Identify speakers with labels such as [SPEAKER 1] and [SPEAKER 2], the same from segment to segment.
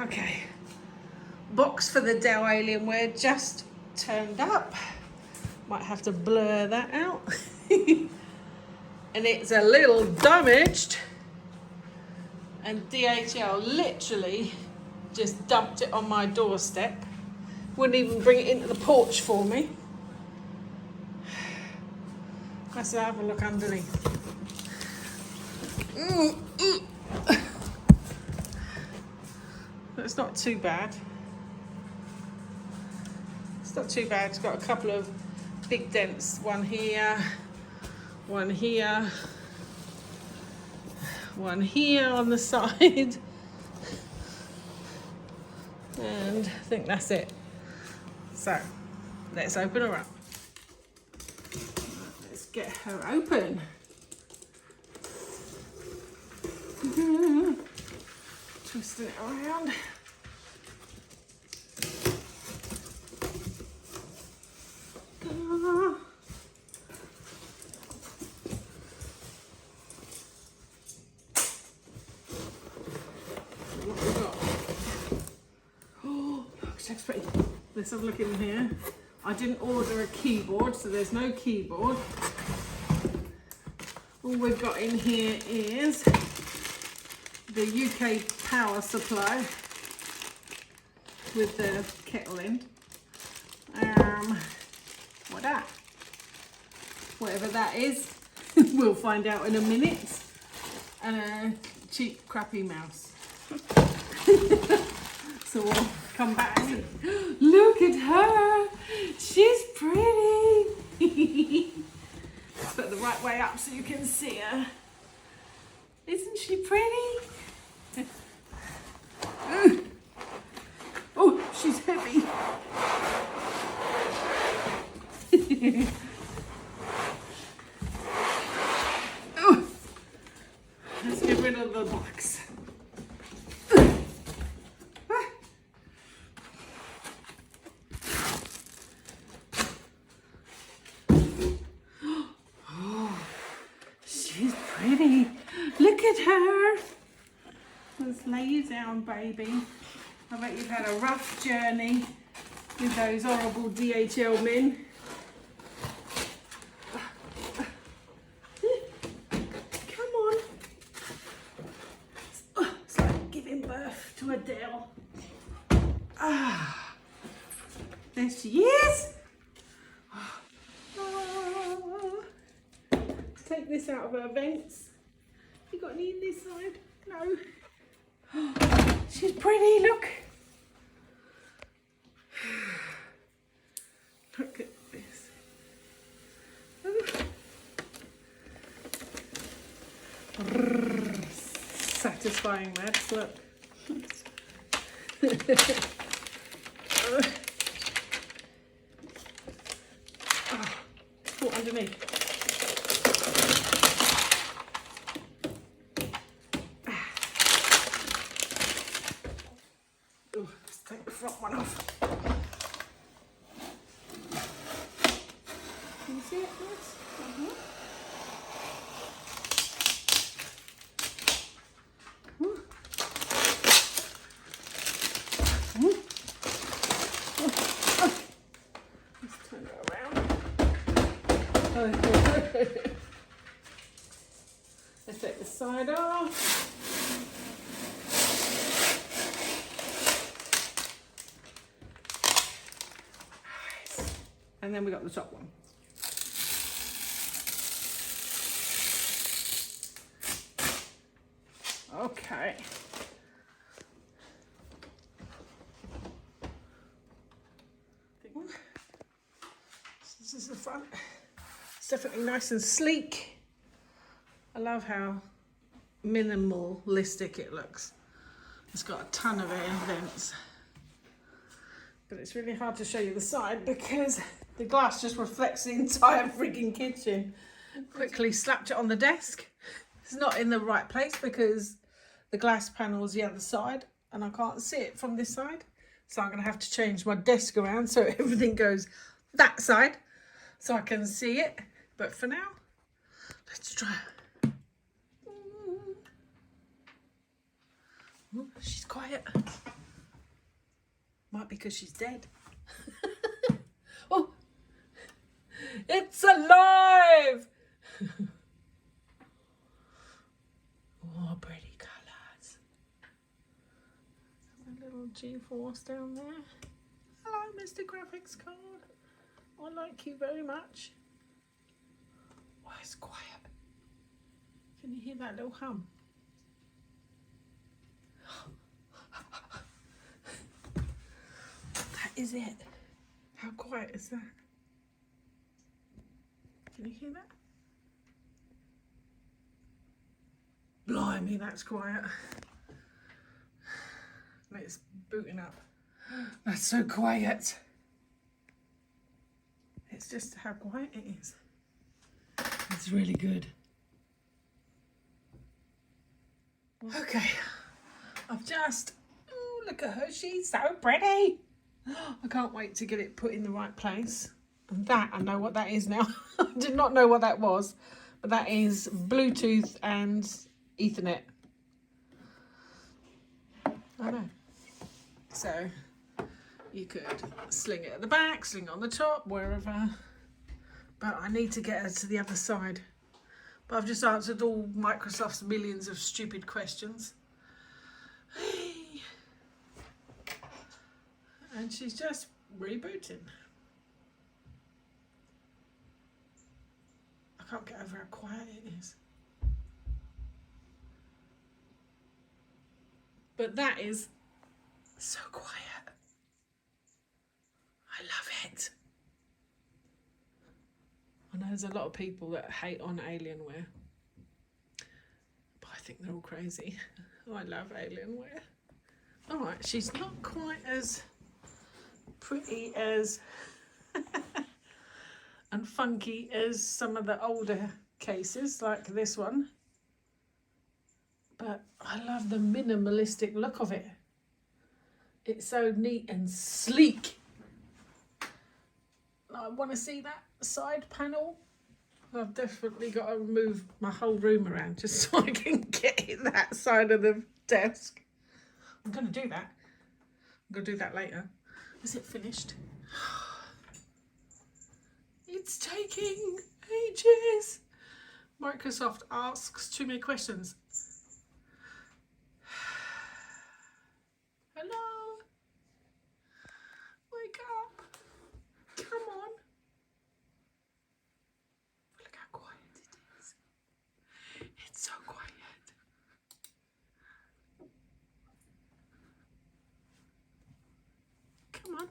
[SPEAKER 1] Okay, box for the Dell Alienware just turned up. Might have to blur that out. And it's a little damaged. And DHL literally just dumped it on my doorstep. Wouldn't even bring it into the porch for me. Let's have a look underneath. It's not too bad. It's not too bad. It's got a couple of big dents. One here, one here, one here on the side. And I think that's it. So, let's open her up. Let's get her open. Twisting it around. What have we got? Oh, looks so pretty. Let's have a look in here. I didn't order a keyboard, so there's no keyboard. All we've got in here is the UK power supply with the kettle in. What that? Whatever that is, we'll find out in a minute. And a cheap, crappy mouse. So we'll come back. Look at her! She's pretty! Let's put it the right way up so you can see her. Isn't she pretty? Oh, she's heavy. Oh, let's get rid of the box. Oh, she's pretty. Look at her. Let's lay you down, baby. I bet you've had a rough journey with those horrible DHL men. Come on. It's like giving birth to a Dell. Ah, there she is. Take this out of her vents. You got any in this side? No. She's pretty, look. Look at this. Satisfying, lads, look. Put underneath. Let's take the front one off. Can you see it, guys? Let's turn it around. Let's take the side off. And then we got the top one. Okay. This is the front. It's definitely nice and sleek. I love how minimalistic it looks. It's got a ton of air vents. But it's really hard to show you the side because the glass just reflects the entire freaking kitchen. Quickly slapped it on the desk. It's not in the right place because the glass panel is the other side and I can't see it from this side. So I'm going to have to change my desk around so everything goes that side so I can see it. But for now, let's try. Ooh, she's quiet. might be because she's dead. Oh, it's alive! Oh, pretty colours. A little GeForce down there. Hello, Mr. Graphics Card. I like you very much. Oh, it's quiet. Can you hear that little hum? That is it. How quiet is that? Can you hear that? Blimey, that's quiet. And it's booting up. That's so quiet. It's just how quiet it is. It's really good. Okay, I've just, oh, look at her, she's so pretty. I can't wait to get it put in the right place. And that, I know what that is now. I did not know what that was, but that is Bluetooth and Ethernet. I know. So you could sling it at the back, sling it on the top, wherever. But I need to get her to the other side. But I've just answered all Microsoft's millions of stupid questions. And she's just rebooting. I can't get over how quiet it is. But that is so quiet. I love it. I know there's a lot of people that hate on Alienware, but I think they're all crazy. I love Alienware. All right, she's not quite as pretty as and funky as some of the older cases, like this one. But I love the minimalistic look of it. It's so neat and sleek. I want to see that side panel. I've definitely got to move my whole room around just so I can get in that side of the desk. I'm going to do that. I'm going to do that later. Is it finished? It's taking ages. Microsoft asks too many questions. Hello? Wake up. Come on. Look how quiet it is. It's so quiet. Come on.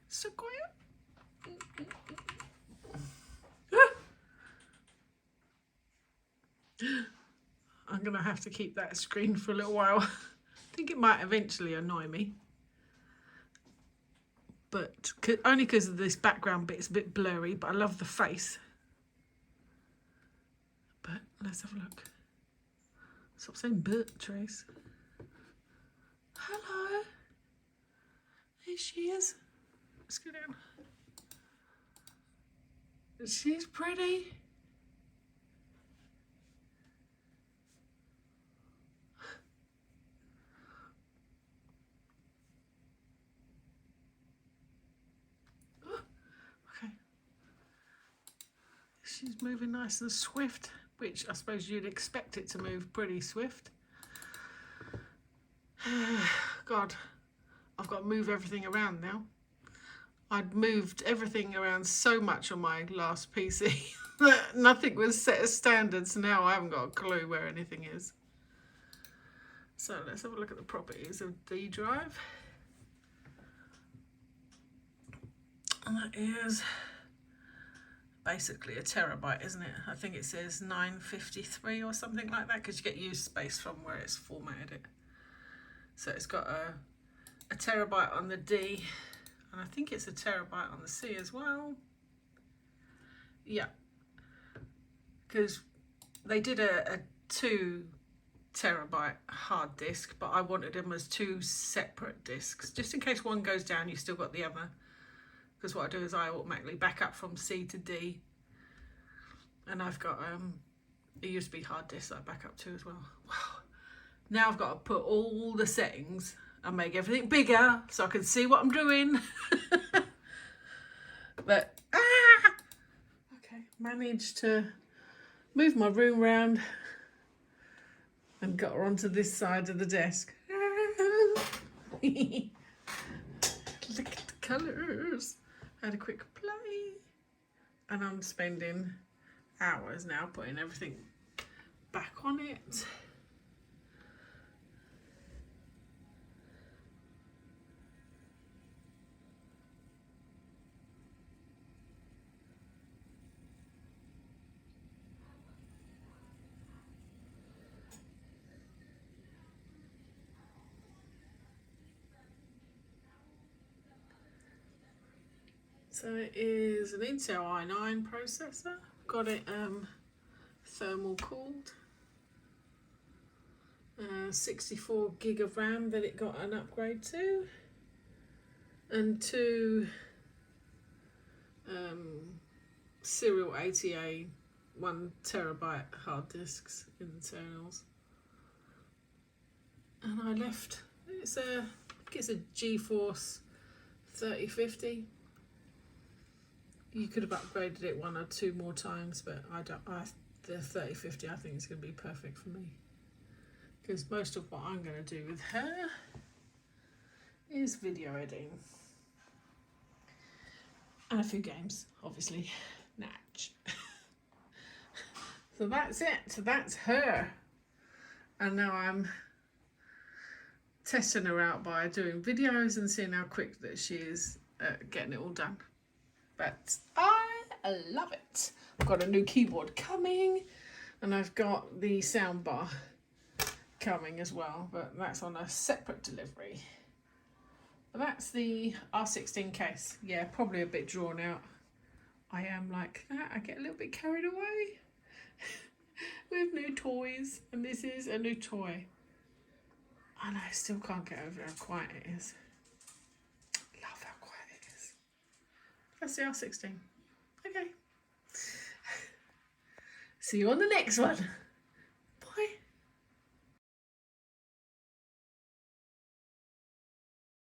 [SPEAKER 1] So quiet. I'm going to have to keep that screen for a little while. I think it might eventually annoy me. But only because of this background bit, it's a bit blurry, but I love the face. But let's have a look. Stop saying but, Trace. Hello. There she is. Let's go down. She's pretty. Okay. She's moving nice and swift, which I suppose you'd expect it to move pretty swift. God, I've got to move everything around now. I'd moved everything around so much on my last PC that nothing was set as standards. Now I haven't got a clue where anything is. So let's have a look at the properties of D drive. And that is basically a terabyte, isn't it? I think it says 953 or something like that, because you get used space from where it's formatted it. So it's got a terabyte on the D, and I think it's a terabyte on the C as well. Yeah, because they did a 2 terabyte hard disk, but I wanted them as 2 separate disks, just in case one goes down, you've still got the other. Because what I do is I automatically back up from C to D, and I've got a USB hard disk that I back up to as well. Wow. Now I've got to put all the settings I make everything bigger so I can see what I'm doing. But, okay, managed to move my room around and got her onto this side of the desk. Look at the colours. Had a quick play. And I'm spending hours now putting everything back on it. So it is an Intel i9 processor. Got it thermal cooled. 64 gig of RAM that it got an upgrade to. And 2 serial ATA 1 terabyte hard disks internals. And I left, I think it's a GeForce 3050. You could have upgraded it 1 or 2 more times, but the 3050 I think is going to be perfect for me. Because most of what I'm going to do with her is video editing. And a few games, obviously. Natch. So that's it. So that's her. And now I'm testing her out by doing videos and seeing how quick that she is at getting it all done. But I love it. I've got a new keyboard coming and I've got the soundbar coming as well, but that's on a separate delivery. But that's the R16 case. Yeah, probably a bit drawn out. I am like that. I get a little bit carried away with new toys, and this is a new toy. And I still can't get over how quiet it is. Love how quiet it is. That's the R16. Okay. See you on the next one.